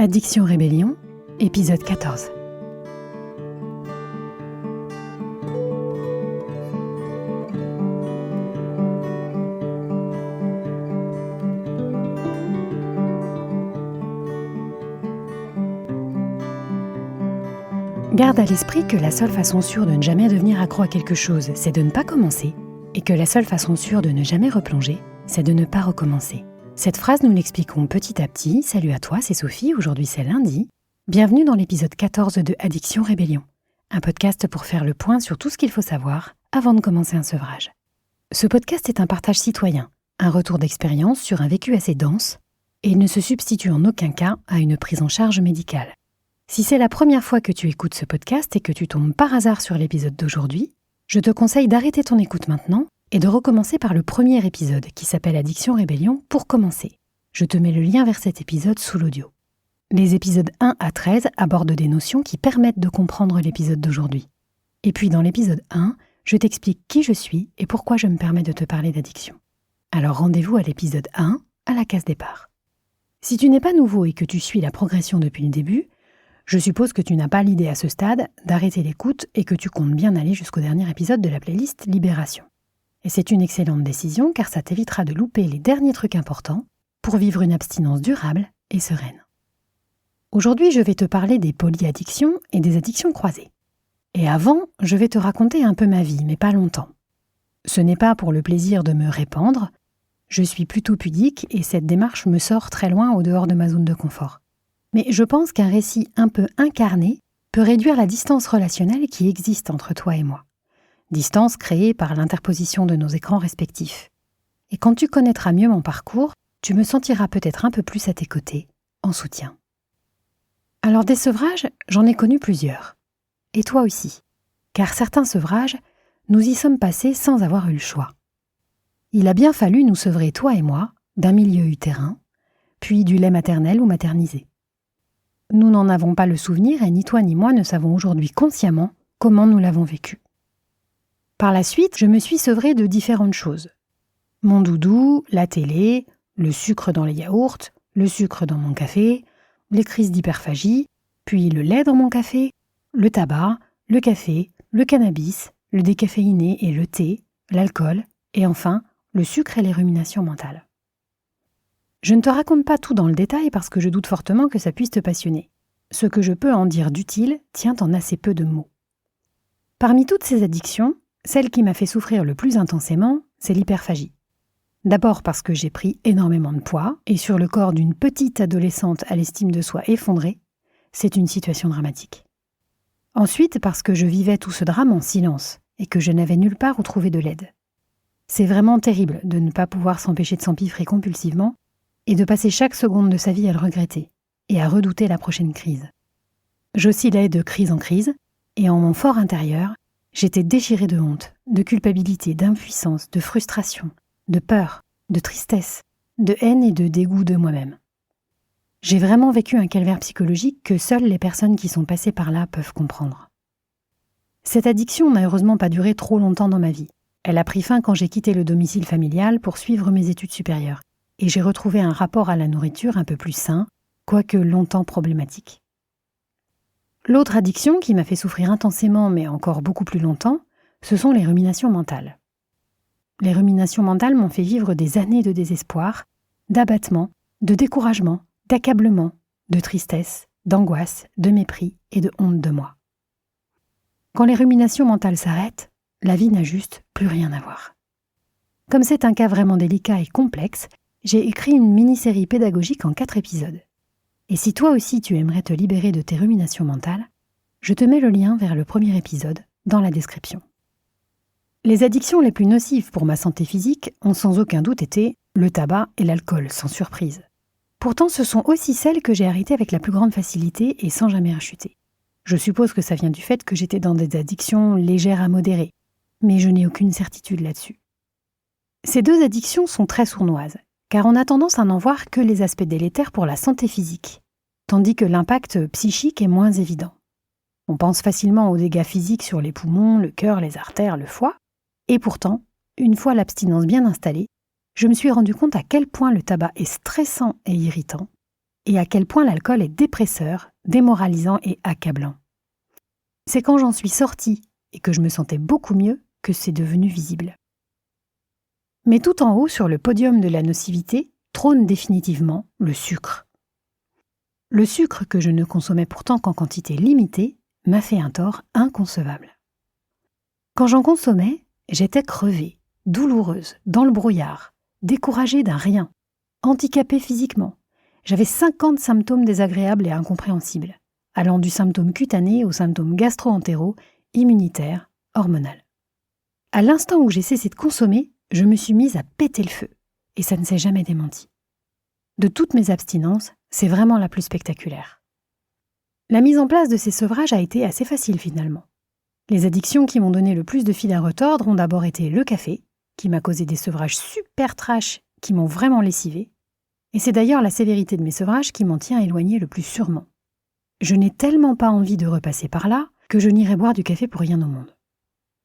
Addiction Rébellion, épisode 14. Garde à l'esprit que la seule façon sûre de ne jamais devenir accro à quelque chose, c'est de ne pas commencer, et que la seule façon sûre de ne jamais replonger, c'est de ne pas recommencer. Cette phrase, nous l'expliquons petit à petit. Salut à toi, c'est Sophie, aujourd'hui c'est lundi. Bienvenue dans l'épisode 14 de Addiction Rébellion, un podcast pour faire le point sur tout ce qu'il faut savoir avant de commencer un sevrage. Ce podcast est un partage citoyen, un retour d'expérience sur un vécu assez dense, et il ne se substitue en aucun cas à une prise en charge médicale. Si c'est la première fois que tu écoutes ce podcast et que tu tombes par hasard sur l'épisode d'aujourd'hui, je te conseille d'arrêter ton écoute maintenant et de recommencer par le premier épisode qui s'appelle Addiction Rébellion pour commencer. Je te mets le lien vers cet épisode sous l'audio. Les épisodes 1 à 13 abordent des notions qui permettent de comprendre l'épisode d'aujourd'hui. Et puis dans l'épisode 1, je t'explique qui je suis et pourquoi je me permets de te parler d'addiction. Alors rendez-vous à l'épisode 1, à la case départ. Si tu n'es pas nouveau et que tu suis la progression depuis le début, je suppose que tu n'as pas l'idée à ce stade d'arrêter l'écoute et que tu comptes bien aller jusqu'au dernier épisode de la playlist Libération. Et c'est une excellente décision car ça t'évitera de louper les derniers trucs importants pour vivre une abstinence durable et sereine. Aujourd'hui, je vais te parler des polyaddictions et des addictions croisées. Et avant, je vais te raconter un peu ma vie, mais pas longtemps. Ce n'est pas pour le plaisir de me répandre, je suis plutôt pudique et cette démarche me sort très loin au dehors de ma zone de confort. Mais je pense qu'un récit un peu incarné peut réduire la distance relationnelle qui existe entre toi et moi. Distance créée par l'interposition de nos écrans respectifs. Et quand tu connaîtras mieux mon parcours, tu me sentiras peut-être un peu plus à tes côtés, en soutien. Alors des sevrages, j'en ai connu plusieurs. Et toi aussi. Car certains sevrages, nous y sommes passés sans avoir eu le choix. Il a bien fallu nous sevrer, toi et moi, d'un milieu utérin, puis du lait maternel ou maternisé. Nous n'en avons pas le souvenir et ni toi ni moi ne savons aujourd'hui consciemment comment nous l'avons vécu. Par la suite, je me suis sevrée de différentes choses. Mon doudou, la télé, le sucre dans les yaourts, le sucre dans mon café, les crises d'hyperphagie, puis le lait dans mon café, le tabac, le café, le cannabis, le décaféiné et le thé, l'alcool, et enfin, le sucre et les ruminations mentales. Je ne te raconte pas tout dans le détail parce que je doute fortement que ça puisse te passionner. Ce que je peux en dire d'utile tient en assez peu de mots. Parmi toutes ces addictions, celle qui m'a fait souffrir le plus intensément, c'est l'hyperphagie. D'abord parce que j'ai pris énormément de poids et sur le corps d'une petite adolescente à l'estime de soi effondrée, c'est une situation dramatique. Ensuite parce que je vivais tout ce drame en silence et que je n'avais nulle part où trouver de l'aide. C'est vraiment terrible de ne pas pouvoir s'empêcher de s'empiffrer compulsivement et de passer chaque seconde de sa vie à le regretter et à redouter la prochaine crise. J'oscillais de crise en crise et en mon fort intérieur, j'étais déchirée de honte, de culpabilité, d'impuissance, de frustration, de peur, de tristesse, de haine et de dégoût de moi-même. J'ai vraiment vécu un calvaire psychologique que seules les personnes qui sont passées par là peuvent comprendre. Cette addiction n'a heureusement pas duré trop longtemps dans ma vie. Elle a pris fin quand j'ai quitté le domicile familial pour suivre mes études supérieures, et j'ai retrouvé un rapport à la nourriture un peu plus sain, quoique longtemps problématique. L'autre addiction qui m'a fait souffrir intensément, mais encore beaucoup plus longtemps, ce sont les ruminations mentales. Les ruminations mentales m'ont fait vivre des années de désespoir, d'abattement, de découragement, d'accablement, de tristesse, d'angoisse, de mépris et de honte de moi. Quand les ruminations mentales s'arrêtent, la vie n'a juste plus rien à voir. Comme c'est un cas vraiment délicat et complexe, j'ai écrit une mini-série pédagogique en 4 épisodes. Et si toi aussi tu aimerais te libérer de tes ruminations mentales, je te mets le lien vers le premier épisode dans la description. Les addictions les plus nocives pour ma santé physique ont sans aucun doute été le tabac et l'alcool, sans surprise. Pourtant, ce sont aussi celles que j'ai arrêtées avec la plus grande facilité et sans jamais rechuter. Je suppose que ça vient du fait que j'étais dans des addictions légères à modérées, mais je n'ai aucune certitude là-dessus. Ces 2 addictions sont très sournoises, car on a tendance à n'en voir que les aspects délétères pour la santé physique, tandis que l'impact psychique est moins évident. On pense facilement aux dégâts physiques sur les poumons, le cœur, les artères, le foie, et pourtant, une fois l'abstinence bien installée, je me suis rendu compte à quel point le tabac est stressant et irritant, et à quel point l'alcool est dépresseur, démoralisant et accablant. C'est quand j'en suis sortie et que je me sentais beaucoup mieux que c'est devenu visible. Mais tout en haut, sur le podium de la nocivité, trône définitivement le sucre. Le sucre, que je ne consommais pourtant qu'en quantité limitée, m'a fait un tort inconcevable. Quand j'en consommais, j'étais crevée, douloureuse, dans le brouillard, découragée d'un rien, handicapée physiquement. J'avais 50 symptômes désagréables et incompréhensibles, allant du symptôme cutané au symptôme gastro-entéraux, immunitaire, hormonal. À l'instant où j'ai cessé de consommer, je me suis mise à péter le feu, et ça ne s'est jamais démenti. De toutes mes abstinences, c'est vraiment la plus spectaculaire. La mise en place de ces sevrages a été assez facile finalement. Les addictions qui m'ont donné le plus de fil à retordre ont d'abord été le café, qui m'a causé des sevrages super trash qui m'ont vraiment lessivé, et c'est d'ailleurs la sévérité de mes sevrages qui m'en tient éloignée le plus sûrement. Je n'ai tellement pas envie de repasser par là que je n'irai boire du café pour rien au monde.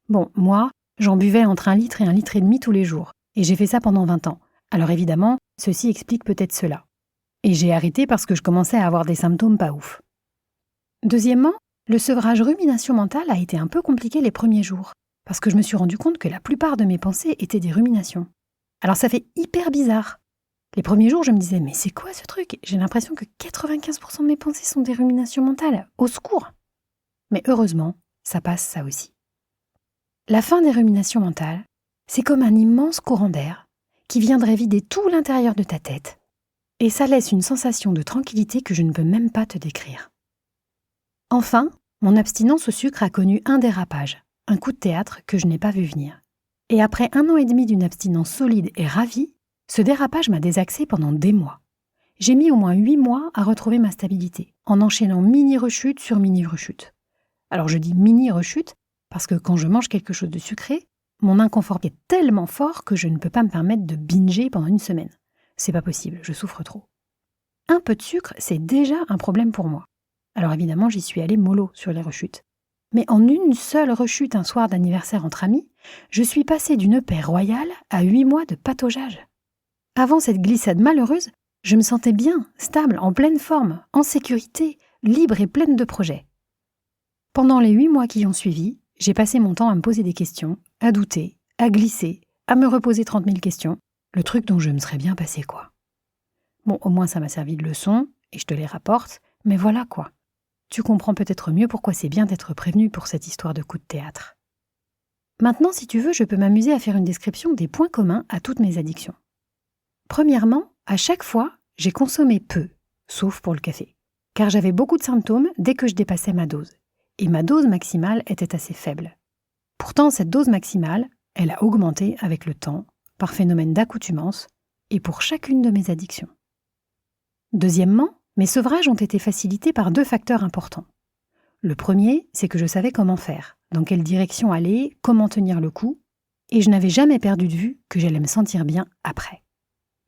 Bon, moi, j'en buvais entre 1 litre et 1,5 litre tous les jours, et j'ai fait ça pendant 20 ans. Alors évidemment, ceci explique peut-être cela. Et j'ai arrêté parce que je commençais à avoir des symptômes pas ouf. Deuxièmement, le sevrage rumination mentale a été un peu compliqué les premiers jours, parce que je me suis rendu compte que la plupart de mes pensées étaient des ruminations. Alors ça fait hyper bizarre. Les premiers jours, je me disais, mais c'est quoi ce truc ? J'ai l'impression que 95% de mes pensées sont des ruminations mentales. Au secours ! Mais heureusement, ça passe ça aussi. La fin des ruminations mentales, c'est comme un immense courant d'air qui viendrait vider tout l'intérieur de ta tête. Et ça laisse une sensation de tranquillité que je ne peux même pas te décrire. Enfin, mon abstinence au sucre a connu un dérapage, un coup de théâtre que je n'ai pas vu venir. Et après 1 an et demi d'une abstinence solide et ravie, ce dérapage m'a désaxé pendant des mois. J'ai mis au moins 8 mois à retrouver ma stabilité, en enchaînant mini-rechute sur mini-rechute. Alors je dis mini-rechute parce que quand je mange quelque chose de sucré, mon inconfort est tellement fort que je ne peux pas me permettre de binger pendant 1 semaine. C'est pas possible, je souffre trop. Un peu de sucre, c'est déjà un problème pour moi. Alors évidemment, j'y suis allée mollo sur les rechutes. Mais en une seule rechute un soir d'anniversaire entre amis, je suis passée d'une paix royale à 8 mois de pataugeage. Avant cette glissade malheureuse, je me sentais bien, stable, en pleine forme, en sécurité, libre et pleine de projets. Pendant les 8 mois qui ont suivi, j'ai passé mon temps à me poser des questions, à douter, à glisser, à me reposer 30 000 questions, le truc dont je me serais bien passé quoi. Bon, au moins ça m'a servi de leçon, et je te les rapporte, mais voilà quoi. Tu comprends peut-être mieux pourquoi c'est bien d'être prévenu pour cette histoire de coup de théâtre. Maintenant, si tu veux, je peux m'amuser à faire une description des points communs à toutes mes addictions. Premièrement, à chaque fois, j'ai consommé peu, sauf pour le café, car j'avais beaucoup de symptômes dès que je dépassais ma dose, et ma dose maximale était assez faible. Pourtant, cette dose maximale, elle a augmenté avec le temps, par phénomène d'accoutumance, et pour chacune de mes addictions. Deuxièmement, mes sevrages ont été facilités par 2 facteurs importants. Le premier, c'est que je savais comment faire, dans quelle direction aller, comment tenir le coup, et je n'avais jamais perdu de vue que j'allais me sentir bien après.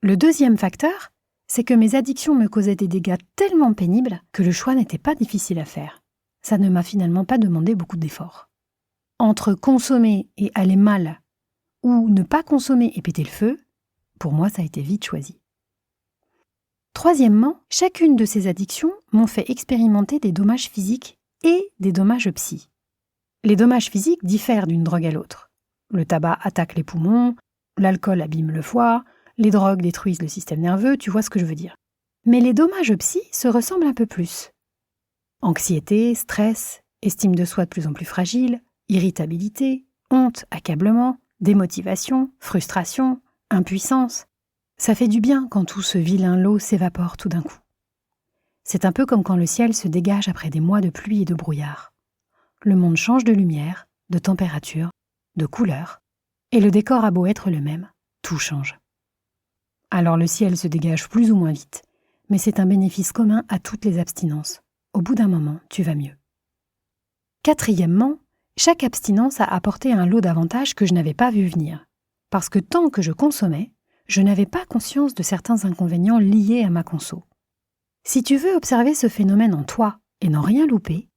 Le deuxième facteur, c'est que mes addictions me causaient des dégâts tellement pénibles que le choix n'était pas difficile à faire. Ça ne m'a finalement pas demandé beaucoup d'efforts. Entre consommer et aller mal, ou ne pas consommer et péter le feu, pour moi ça a été vite choisi. Troisièmement, chacune de ces addictions m'ont fait expérimenter des dommages physiques et des dommages psy. Les dommages physiques diffèrent d'une drogue à l'autre. Le tabac attaque les poumons, l'alcool abîme le foie, les drogues détruisent le système nerveux, tu vois ce que je veux dire. Mais les dommages psy se ressemblent un peu plus. Anxiété, stress, estime de soi de plus en plus fragile, irritabilité, honte, accablement, démotivation, frustration, impuissance. Ça fait du bien quand tout ce vilain lot s'évapore tout d'un coup. C'est un peu comme quand le ciel se dégage après des mois de pluie et de brouillard. Le monde change de lumière, de température, de couleur, et le décor a beau être le même, tout change. Alors le ciel se dégage plus ou moins vite, mais c'est un bénéfice commun à toutes les abstinences. Au bout d'un moment, tu vas mieux. Quatrièmement, chaque abstinence a apporté un lot d'avantages que je n'avais pas vu venir, parce que tant que je consommais, je n'avais pas conscience de certains inconvénients liés à ma conso. Si tu veux observer ce phénomène en toi et n'en rien louper,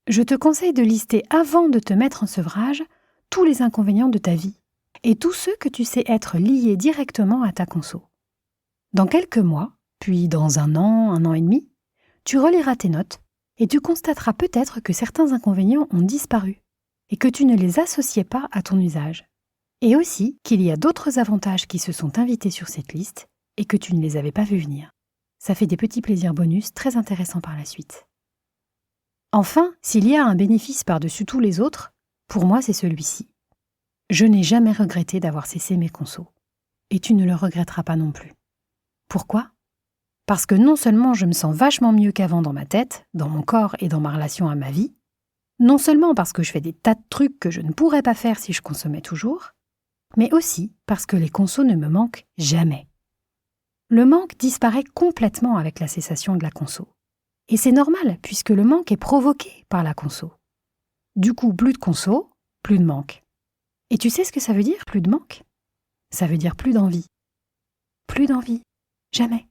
je te conseille de lister avant de te mettre en sevrage tous les inconvénients de ta vie et tous ceux que tu sais être liés directement à ta conso. Dans quelques mois, puis dans 1 an et demi, tu reliras tes notes et tu constateras peut-être que certains inconvénients ont disparu et que tu ne les associais pas à ton usage. Et aussi qu'il y a d'autres avantages qui se sont invités sur cette liste et que tu ne les avais pas vus venir. Ça fait des petits plaisirs bonus très intéressants par la suite. Enfin, s'il y a un bénéfice par-dessus tous les autres, pour moi c'est celui-ci. Je n'ai jamais regretté d'avoir cessé mes consos. Et tu ne le regretteras pas non plus. Pourquoi ? Parce que non seulement je me sens vachement mieux qu'avant dans ma tête, dans mon corps et dans ma relation à ma vie, non seulement parce que je fais des tas de trucs que je ne pourrais pas faire si je consommais toujours, mais aussi parce que les consos ne me manquent jamais. Le manque disparaît complètement avec la cessation de la conso. Et c'est normal, puisque le manque est provoqué par la conso. Du coup, plus de conso, plus de manque. Et tu sais ce que ça veut dire, plus de manque ? Ça veut dire plus d'envie. Plus d'envie. Jamais.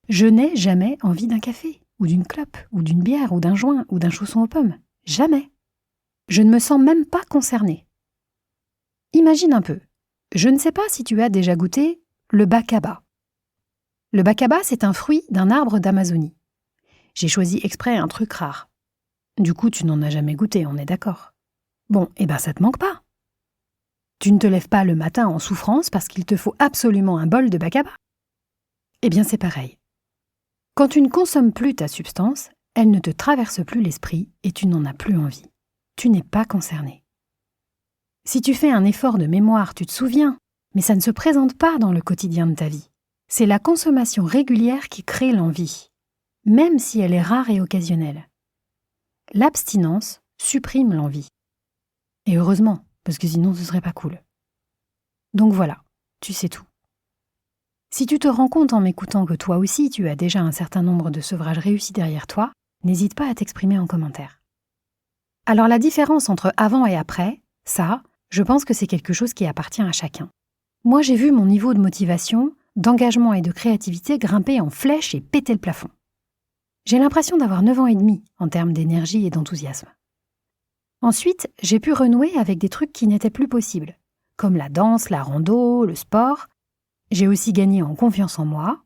Je n'ai jamais envie d'un café, ou d'une clope, ou d'une bière, ou d'un joint, ou d'un chausson aux pommes. Jamais. Je ne me sens même pas concernée. Imagine un peu. Je ne sais pas si tu as déjà goûté le bacaba. Le bacaba, c'est un fruit d'un arbre d'Amazonie. J'ai choisi exprès un truc rare. Du coup, tu n'en as jamais goûté, on est d'accord. Bon, ça te manque pas. Tu ne te lèves pas le matin en souffrance parce qu'il te faut absolument un bol de bacaba. Eh bien, c'est pareil. Quand tu ne consommes plus ta substance, elle ne te traverse plus l'esprit et tu n'en as plus envie. Tu n'es pas concerné. Si tu fais un effort de mémoire, tu te souviens, mais ça ne se présente pas dans le quotidien de ta vie. C'est la consommation régulière qui crée l'envie, même si elle est rare et occasionnelle. L'abstinence supprime l'envie. Et heureusement, parce que sinon ce serait pas cool. Donc voilà, tu sais tout. Si tu te rends compte en m'écoutant que toi aussi tu as déjà un certain nombre de sevrages réussis derrière toi, n'hésite pas à t'exprimer en commentaire. Alors la différence entre avant et après, ça, je pense que c'est quelque chose qui appartient à chacun. Moi j'ai vu mon niveau de motivation, d'engagement et de créativité grimper en flèche et péter le plafond. J'ai l'impression d'avoir 9 ans et demi en termes d'énergie et d'enthousiasme. Ensuite, j'ai pu renouer avec des trucs qui n'étaient plus possibles, comme la danse, la rando, le sport. J'ai aussi gagné en confiance en moi,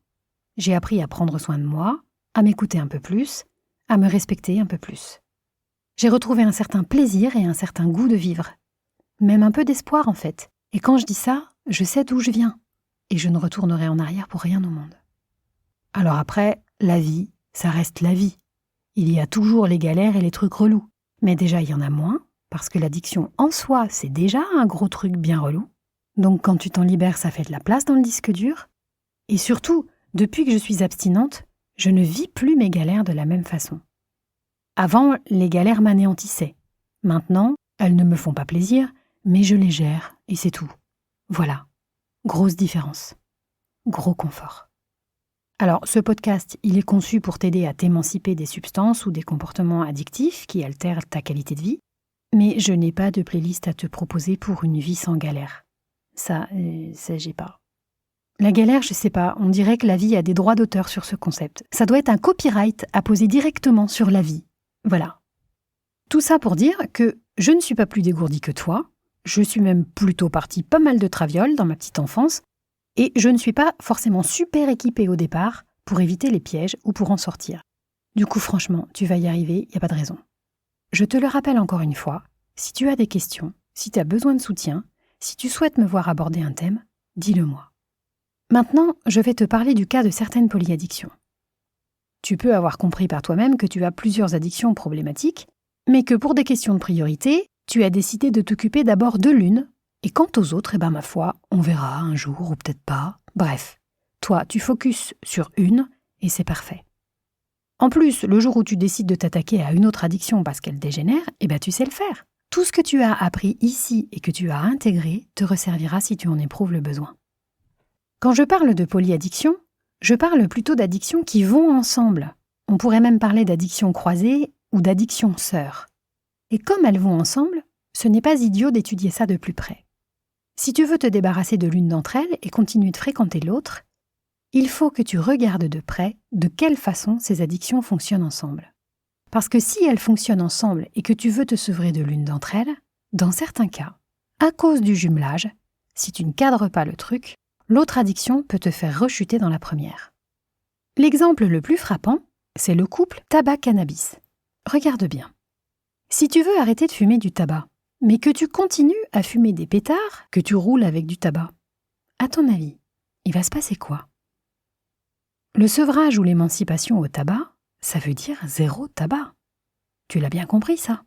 j'ai appris à prendre soin de moi, à m'écouter un peu plus, à me respecter un peu plus. J'ai retrouvé un certain plaisir et un certain goût de vivre, même un peu d'espoir en fait. Et quand je dis ça, je sais d'où je viens, et je ne retournerai en arrière pour rien au monde. Alors après, la vie, ça reste la vie. Il y a toujours les galères et les trucs relous. Mais déjà, il y en a moins, parce que l'addiction en soi, c'est déjà un gros truc bien relou. Donc quand tu t'en libères, ça fait de la place dans le disque dur. Et surtout, depuis que je suis abstinente, je ne vis plus mes galères de la même façon. Avant, les galères m'anéantissaient. Maintenant, elles ne me font pas plaisir, mais je les gère, et c'est tout. Voilà. Grosse différence. Gros confort. Alors, ce podcast, il est conçu pour t'aider à t'émanciper des substances ou des comportements addictifs qui altèrent ta qualité de vie, mais je n'ai pas de playlist à te proposer pour une vie sans galère. Ça, j'ai pas. La galère, je sais pas, on dirait que la vie a des droits d'auteur sur ce concept. Ça doit être un copyright à poser directement sur la vie. Voilà. Tout ça pour dire que je ne suis pas plus dégourdie que toi, je suis même plutôt partie pas mal de traviole dans ma petite enfance, et je ne suis pas forcément super équipée au départ pour éviter les pièges ou pour en sortir. Du coup, franchement, tu vas y arriver, il n'y a pas de raison. Je te le rappelle encore une fois, si tu as des questions, si tu as besoin de soutien, si tu souhaites me voir aborder un thème, dis-le-moi. Maintenant, je vais te parler du cas de certaines polyaddictions. Tu peux avoir compris par toi-même que tu as plusieurs addictions problématiques, mais que pour des questions de priorité, tu as décidé de t'occuper d'abord de l'une, et quant aux autres, ma foi, on verra un jour ou peut-être pas. Bref, toi, tu focuses sur une, et c'est parfait. En plus, le jour où tu décides de t'attaquer à une autre addiction parce qu'elle dégénère, tu sais le faire. Tout ce que tu as appris ici et que tu as intégré te resservira si tu en éprouves le besoin. Quand je parle de polyaddiction, je parle plutôt d'addictions qui vont ensemble. On pourrait même parler d'addiction croisée ou d'addiction sœur. Et comme elles vont ensemble, ce n'est pas idiot d'étudier ça de plus près. Si tu veux te débarrasser de l'une d'entre elles et continuer de fréquenter l'autre, il faut que tu regardes de près de quelle façon ces addictions fonctionnent ensemble. Parce que si elles fonctionnent ensemble et que tu veux te sevrer de l'une d'entre elles, dans certains cas, à cause du jumelage, si tu ne cadres pas le truc, l'autre addiction peut te faire rechuter dans la première. L'exemple le plus frappant, c'est le couple tabac-cannabis. Regarde bien. Si tu veux arrêter de fumer du tabac, mais que tu continues à fumer des pétards, que tu roules avec du tabac, à ton avis, il va se passer quoi? Le sevrage ou l'émancipation au tabac, ça veut dire 0 tabac. Tu l'as bien compris, ça?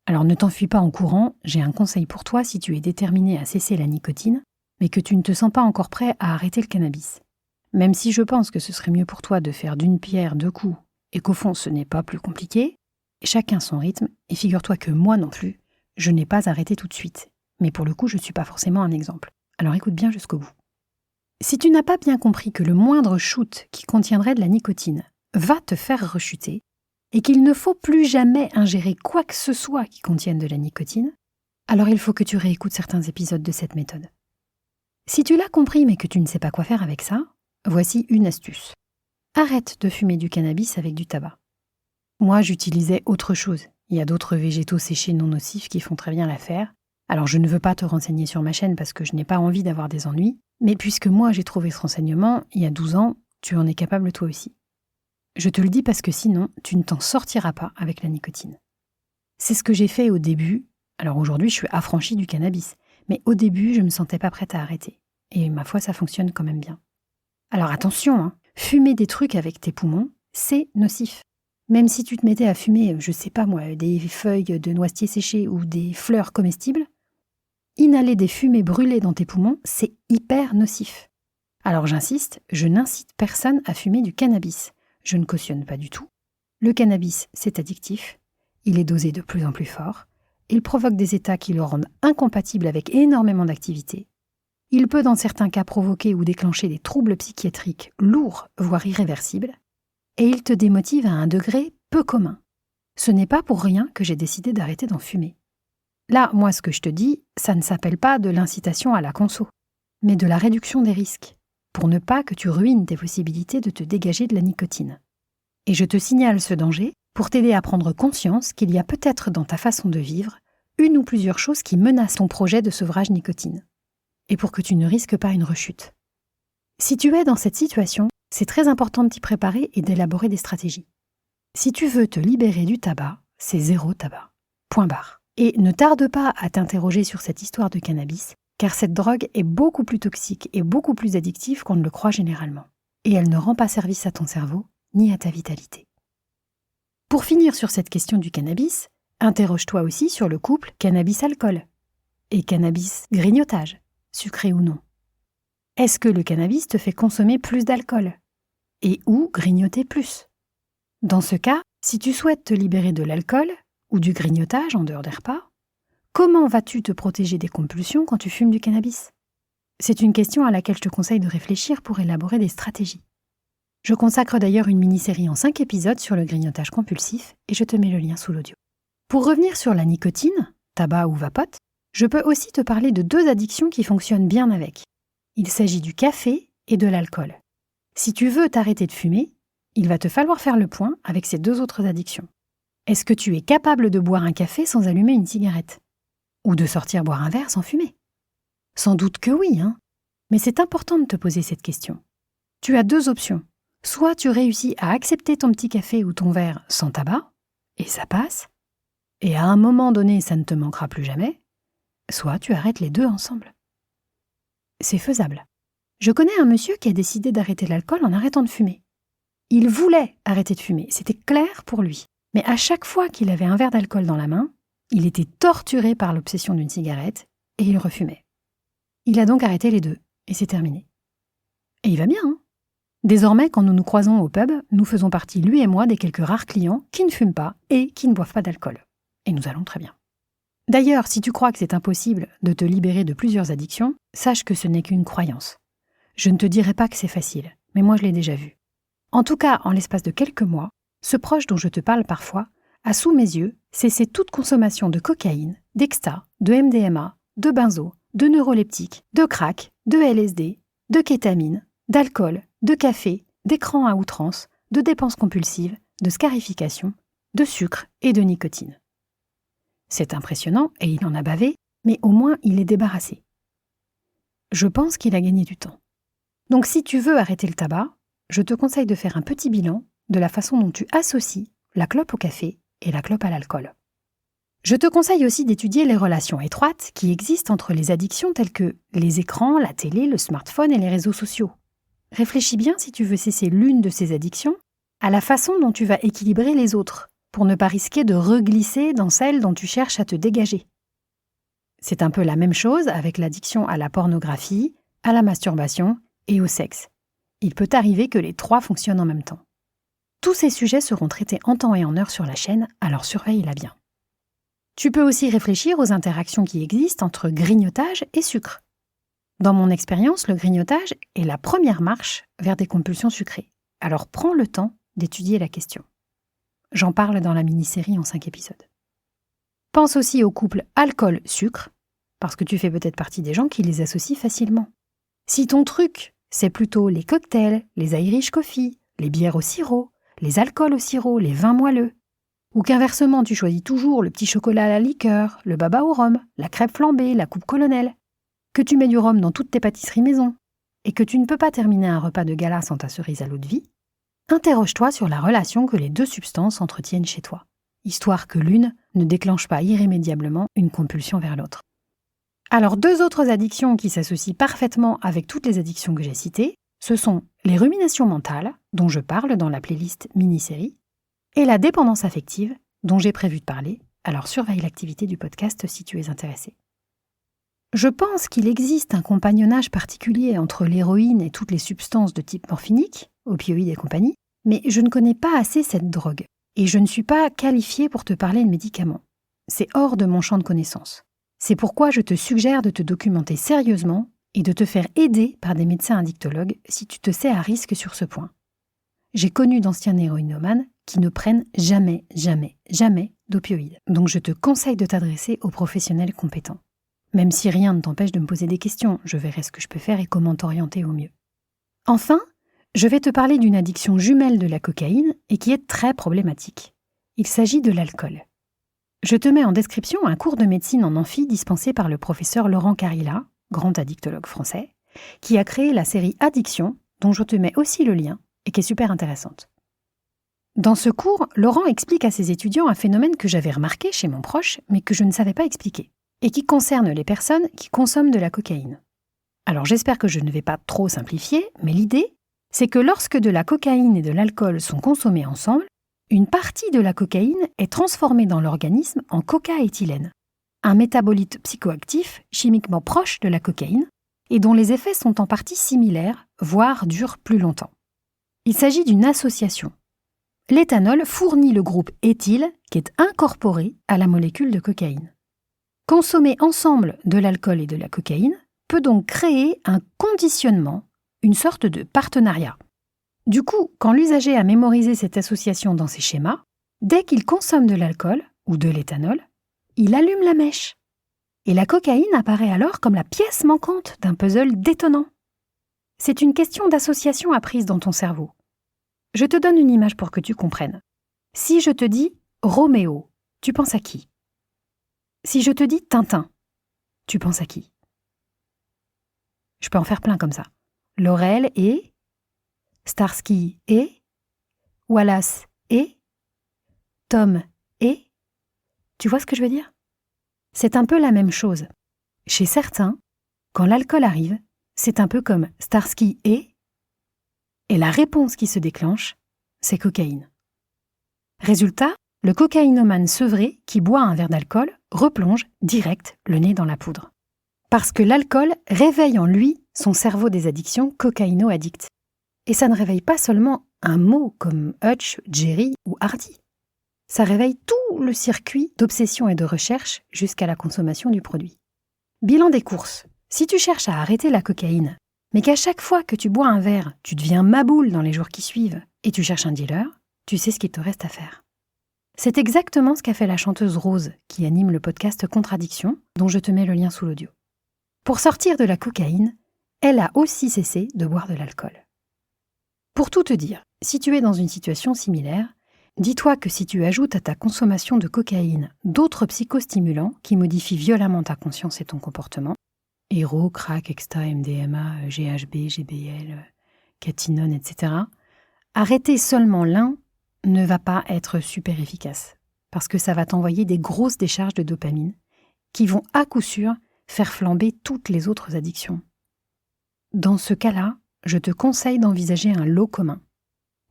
Alors ne t'enfuis pas en courant, j'ai un conseil pour toi si tu es déterminé à cesser la nicotine, mais que tu ne te sens pas encore prêt à arrêter le cannabis. Même si je pense que ce serait mieux pour toi de faire d'une pierre 2 coups, et qu'au fond ce n'est pas plus compliqué, chacun son rythme, et figure-toi que moi non plus, je n'ai pas arrêté tout de suite. Mais pour le coup, je ne suis pas forcément un exemple. Alors écoute bien jusqu'au bout. Si tu n'as pas bien compris que le moindre shoot qui contiendrait de la nicotine va te faire rechuter, et qu'il ne faut plus jamais ingérer quoi que ce soit qui contienne de la nicotine, alors il faut que tu réécoutes certains épisodes de cette méthode. Si tu l'as compris mais que tu ne sais pas quoi faire avec ça, voici une astuce. Arrête de fumer du cannabis avec du tabac. Moi, j'utilisais autre chose. Il y a d'autres végétaux séchés non nocifs qui font très bien l'affaire. Alors je ne veux pas te renseigner sur ma chaîne parce que je n'ai pas envie d'avoir des ennuis, mais puisque moi j'ai trouvé ce renseignement, il y a 12 ans, tu en es capable toi aussi. Je te le dis parce que sinon, tu ne t'en sortiras pas avec la nicotine. C'est ce que j'ai fait au début. Alors aujourd'hui, je suis affranchie du cannabis, mais au début, je ne me sentais pas prête à arrêter. Et ma foi, ça fonctionne quand même bien. Alors attention, fumer des trucs avec tes poumons, c'est nocif. Même si tu te mettais à fumer, je sais pas moi, des feuilles de noisetier séchées ou des fleurs comestibles, inhaler des fumées brûlées dans tes poumons, c'est hyper nocif. Alors j'insiste, je n'incite personne à fumer du cannabis. Je ne cautionne pas du tout. Le cannabis, c'est addictif. Il est dosé de plus en plus fort. Il provoque des états qui le rendent incompatible avec énormément d'activités. Il peut dans certains cas provoquer ou déclencher des troubles psychiatriques lourds, voire irréversibles. Et il te démotive à un degré peu commun. Ce n'est pas pour rien que j'ai décidé d'arrêter d'en fumer. Là, moi, ce que je te dis, ça ne s'appelle pas de l'incitation à la conso, mais de la réduction des risques, pour ne pas que tu ruines tes possibilités de te dégager de la nicotine. Et je te signale ce danger pour t'aider à prendre conscience qu'il y a peut-être dans ta façon de vivre une ou plusieurs choses qui menacent ton projet de sevrage nicotine, et pour que tu ne risques pas une rechute. Si tu es dans cette situation, c'est très important de t'y préparer et d'élaborer des stratégies. Si tu veux te libérer du tabac, c'est 0 tabac. Point barre. Et ne tarde pas à t'interroger sur cette histoire de cannabis, car cette drogue est beaucoup plus toxique et beaucoup plus addictive qu'on ne le croit généralement. Et elle ne rend pas service à ton cerveau, ni à ta vitalité. Pour finir sur cette question du cannabis, interroge-toi aussi sur le couple cannabis-alcool et cannabis-grignotage, sucré ou non. Est-ce que le cannabis te fait consommer plus d'alcool et ou grignoter plus? Dans ce cas, si tu souhaites te libérer de l'alcool ou du grignotage en dehors des repas, comment vas-tu te protéger des compulsions quand tu fumes du cannabis? C'est une question à laquelle je te conseille de réfléchir pour élaborer des stratégies. Je consacre d'ailleurs une mini-série en 5 épisodes sur le grignotage compulsif et je te mets le lien sous l'audio. Pour revenir sur la nicotine, tabac ou vapote, je peux aussi te parler de 2 addictions qui fonctionnent bien avec. Il s'agit du café et de l'alcool. Si tu veux t'arrêter de fumer, il va te falloir faire le point avec ces 2 autres addictions. Est-ce que tu es capable de boire un café sans allumer une cigarette? Ou de sortir boire un verre sans fumer? Sans doute que oui, mais c'est important de te poser cette question. Tu as 2 options. Soit tu réussis à accepter ton petit café ou ton verre sans tabac, et ça passe, et à un moment donné, ça ne te manquera plus jamais, soit tu arrêtes les 2 ensemble. C'est faisable. Je connais un monsieur qui a décidé d'arrêter l'alcool en arrêtant de fumer. Il voulait arrêter de fumer, c'était clair pour lui. Mais à chaque fois qu'il avait un verre d'alcool dans la main, il était torturé par l'obsession d'une cigarette et il refumait. Il a donc arrêté les 2 et c'est terminé. Et il va bien, Désormais, quand nous nous croisons au pub, nous faisons partie, lui et moi, des quelques rares clients qui ne fument pas et qui ne boivent pas d'alcool. Et nous allons très bien. D'ailleurs, si tu crois que c'est impossible de te libérer de plusieurs addictions, sache que ce n'est qu'une croyance. Je ne te dirai pas que c'est facile, mais moi je l'ai déjà vu. En tout cas, en l'espace de quelques mois, ce proche dont je te parle parfois a sous mes yeux cessé toute consommation de cocaïne, d'exta, de MDMA, de benzo, de neuroleptiques, de crack, de LSD, de kétamine, d'alcool, de café, d'écran à outrance, de dépenses compulsives, de scarification, de sucre et de nicotine. C'est impressionnant et il en a bavé, mais au moins il est débarrassé. Je pense qu'il a gagné du temps. Donc si tu veux arrêter le tabac, je te conseille de faire un petit bilan de la façon dont tu associes la clope au café et la clope à l'alcool. Je te conseille aussi d'étudier les relations étroites qui existent entre les addictions telles que les écrans, la télé, le smartphone et les réseaux sociaux. Réfléchis bien, si tu veux cesser l'une de ces addictions, à la façon dont tu vas équilibrer les autres, pour ne pas risquer de reglisser dans celle dont tu cherches à te dégager. C'est un peu la même chose avec l'addiction à la pornographie, à la masturbation et au sexe. Il peut arriver que les trois fonctionnent en même temps. Tous ces sujets seront traités en temps et en heure sur la chaîne, alors surveille-la bien. Tu peux aussi réfléchir aux interactions qui existent entre grignotage et sucre. Dans mon expérience, le grignotage est la première marche vers des compulsions sucrées. Alors prends le temps d'étudier la question. J'en parle dans la mini-série en 5 épisodes. Pense aussi au couple alcool-sucre, parce que tu fais peut-être partie des gens qui les associent facilement. Si ton truc, c'est plutôt les cocktails, les Irish coffee, les bières au sirop, les alcools au sirop, les vins moelleux, ou qu'inversement tu choisis toujours le petit chocolat à la liqueur, le baba au rhum, la crêpe flambée, la coupe colonel, que tu mets du rhum dans toutes tes pâtisseries maison, et que tu ne peux pas terminer un repas de gala sans ta cerise à l'eau de vie, interroge-toi sur la relation que les deux substances entretiennent chez toi, histoire que l'une ne déclenche pas irrémédiablement une compulsion vers l'autre. Alors, 2 autres addictions qui s'associent parfaitement avec toutes les addictions que j'ai citées, ce sont les ruminations mentales, dont je parle dans la playlist mini-série, et la dépendance affective, dont j'ai prévu de parler, alors surveille l'activité du podcast si tu es intéressé. Je pense qu'il existe un compagnonnage particulier entre l'héroïne et toutes les substances de type morphinique, opioïdes et compagnie, mais je ne connais pas assez cette drogue, et je ne suis pas qualifiée pour te parler de médicaments. C'est hors de mon champ de connaissances. C'est pourquoi je te suggère de te documenter sérieusement et de te faire aider par des médecins addictologues si tu te sais à risque sur ce point. J'ai connu d'anciens héroïnomanes qui ne prennent jamais d'opioïdes, donc je te conseille de t'adresser aux professionnels compétents. Même si rien ne t'empêche de me poser des questions, je verrai ce que je peux faire et comment t'orienter au mieux. Enfin, je vais te parler d'une addiction jumelle de la cocaïne et qui est très problématique. Il s'agit de l'alcool. Je te mets en description un cours de médecine en amphi dispensé par le professeur Laurent Carilla, grand addictologue français, qui a créé la série Addiction, dont je te mets aussi le lien et qui est super intéressante. Dans ce cours, Laurent explique à ses étudiants un phénomène que j'avais remarqué chez mon proche, mais que je ne savais pas expliquer, et qui concerne les personnes qui consomment de la cocaïne. Alors j'espère que je ne vais pas trop simplifier, mais l'idée, c'est que lorsque de la cocaïne et de l'alcool sont consommés ensemble, une partie de la cocaïne est transformée dans l'organisme en cocaéthylène, un métabolite psychoactif chimiquement proche de la cocaïne et dont les effets sont en partie similaires, voire durent plus longtemps. Il s'agit d'une association. L'éthanol fournit le groupe éthyle qui est incorporé à la molécule de cocaïne. Consommer ensemble de l'alcool et de la cocaïne peut donc créer un conditionnement, une sorte de partenariat. Du coup, quand l'usager a mémorisé cette association dans ses schémas, dès qu'il consomme de l'alcool ou de l'éthanol, il allume la mèche. Et la cocaïne apparaît alors comme la pièce manquante d'un puzzle détonnant. C'est une question d'association apprise dans ton cerveau. Je te donne une image pour que tu comprennes. Si je te dis Roméo, tu penses à qui ? Si je te dis Tintin, tu penses à qui ? Je peux en faire plein comme ça. Laurel et Starsky et Wallace et Tom et... Tu vois ce que je veux dire ? C'est un peu la même chose. Chez certains, quand l'alcool arrive, c'est un peu comme Starsky et la réponse qui se déclenche, c'est cocaïne. Résultat, le cocaïnomane sevré qui boit un verre d'alcool replonge direct le nez dans la poudre. Parce que l'alcool réveille en lui son cerveau des addictions cocaïno-addict. Et ça ne réveille pas seulement un mot comme Hutch, Jerry ou Hardy. Ça réveille tout le circuit d'obsession et de recherche jusqu'à la consommation du produit. Bilan des courses. Si tu cherches à arrêter la cocaïne, mais qu'à chaque fois que tu bois un verre, tu deviens maboule dans les jours qui suivent et tu cherches un dealer, tu sais ce qu'il te reste à faire. C'est exactement ce qu'a fait la chanteuse Rose qui anime le podcast Contradiction, dont je te mets le lien sous l'audio. Pour sortir de la cocaïne, elle a aussi cessé de boire de l'alcool. Pour tout te dire, si tu es dans une situation similaire, dis-toi que si tu ajoutes à ta consommation de cocaïne d'autres psychostimulants qui modifient violemment ta conscience et ton comportement, héros, crack, exta, MDMA, GHB, GBL, catinone, etc., Arrêter seulement l'un ne va pas être super efficace, parce que ça va t'envoyer des grosses décharges de dopamine qui vont à coup sûr faire flamber toutes les autres addictions. Dans ce cas-là, je te conseille d'envisager un lot commun.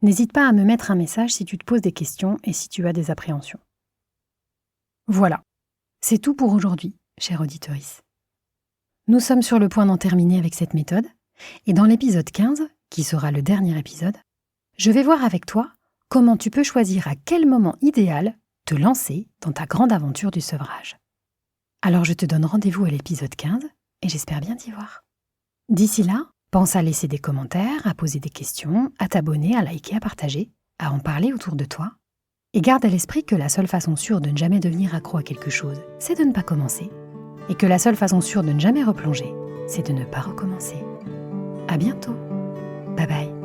N'hésite pas à me mettre un message si tu te poses des questions et si tu as des appréhensions. Voilà, c'est tout pour aujourd'hui, chère auditrice. Nous sommes sur le point d'en terminer avec cette méthode, et dans l'épisode 15, qui sera le dernier épisode, je vais voir avec toi comment tu peux choisir à quel moment idéal te lancer dans ta grande aventure du sevrage. Alors je te donne rendez-vous à l'épisode 15 et j'espère bien t'y voir. D'ici là, pense à laisser des commentaires, à poser des questions, à t'abonner, à liker, à partager, à en parler autour de toi. Et garde à l'esprit que la seule façon sûre de ne jamais devenir accro à quelque chose, c'est de ne pas commencer. Et que la seule façon sûre de ne jamais replonger, c'est de ne pas recommencer. À bientôt. Bye bye.